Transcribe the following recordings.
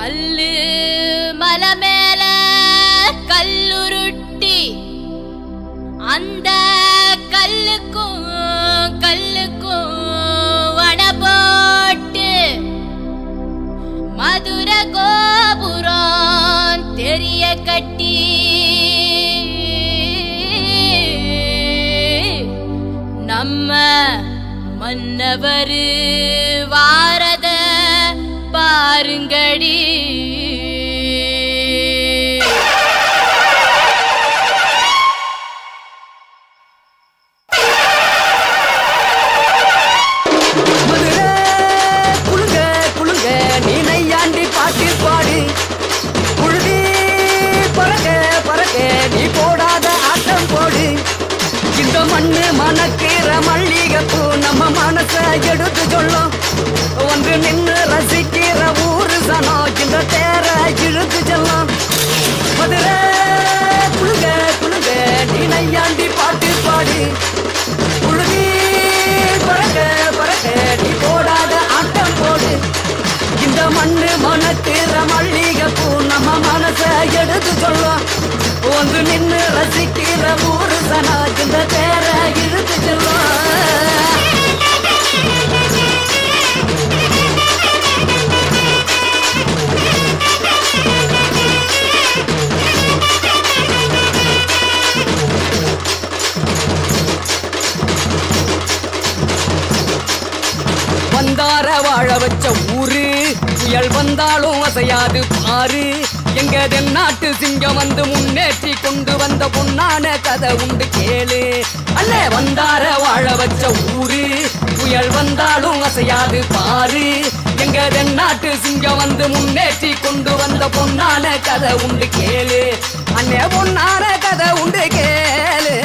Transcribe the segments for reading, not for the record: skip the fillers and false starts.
கல்லு மலை மேல கல்லுருட்டி அந்த கல்லுக்கும் வட போட்டு மதுர கோபுரம் தெரிய கட்டி நம்ம மன்னவரு வாரத பாருங்கடி. மண்ணு மணக்கிற மல்லிகைப்பூ நம்ம மனச எடுத்து சொல்லும். ஒன்று நின்று ரசிக்கிற ஊரு சனம் இந்த தேர இழுத்து செல்லும். மதுரை குழுங்க குழுங்க நீ நையாண்டி பாட்டு பாடி குழுகி பறக்க பறக்க நீ போடாத ஆட்டம் போடு. இந்த மண்ணு மணக்கிற மல்லிகைப்பூ நம்ம மனச எடுத்து சொல்லும். ஒன்று நின்று ரசிக்கிற ஊரு சனா இந்த தேர இழுத்து செல்லும். வந்தார வாழ வச்ச ஊரு புயல் வந்தாலும் அசையாது பாரு. எங்க தென்னாட்டு சிங்கம் வந்து முன்னேற்றி கொண்டு வந்த பொன்னான கதை உண்டு கேளு. அல்ல வந்தார வாழ வச்ச ஊரு புயல் வந்தாலும் அசையாது பாரு. எங்க தென்னாட்டு சிங்கம் வந்து முன்னேற்றி கொண்டு வந்த பொன்னான கதை உண்டு கேளு. அண்ணே பொன்னான கதை உண்டு கேளு.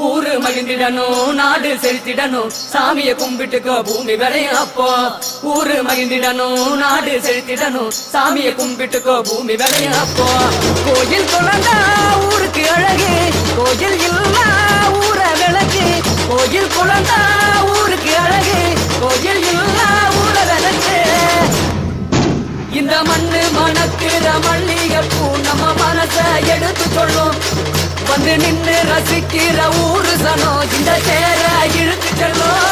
ஊரு மகிழ்ந்திடணும் நாடு செலுத்திடணும் சாமியை கும்பிட்டுக்கோ பூமி விளையும் அப்போ. ஊரு மகிழ்ந்திடணும் நாடு செலுத்திடணும் சாமியை கும்பிட்டுக்கோ பூமி விளையும் அப்போ. கோயில் குழந்தா ஊருக்கு அழகு கோயில் இல்லா ஊர விளக்கு. கோயில் குழந்தா ஊருக்கு அழகு கோயில் இல்லா ஊர விளக்கு. இந்த மண்ணு மணக்கிற மல்லிகைப்பூ நம்ம மனச எடுத்து சொல்லும். வந்து நின்று ரசிக்கிற ஊரு சனம் இந்த தேர இழுத்து செல்லும்.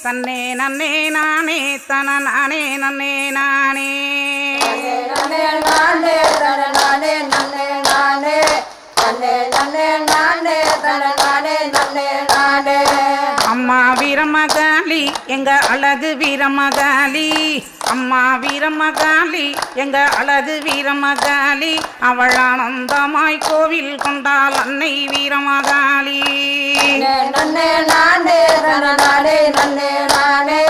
தன்னே நன்னே நானே தன நானே நன்னே நானே நன்னே நானே தன நானே நன்னே நானே நன்னே நன்னே நானே தன நானே நன்னே நானே. அம்மா வீரமகாளி எங்க அழகு வீரமகாளி. அம்மா வீரமகாளி எங்க அழகு வீரமகாளி. அவள் ஆனந்தமாய் கோவில் கொண்டாள் அன்னை வீரமகாளி. நன்னே நானே தன நானே நன்னே நானே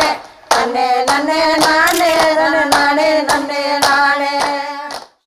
நன்னே நன்னே நானே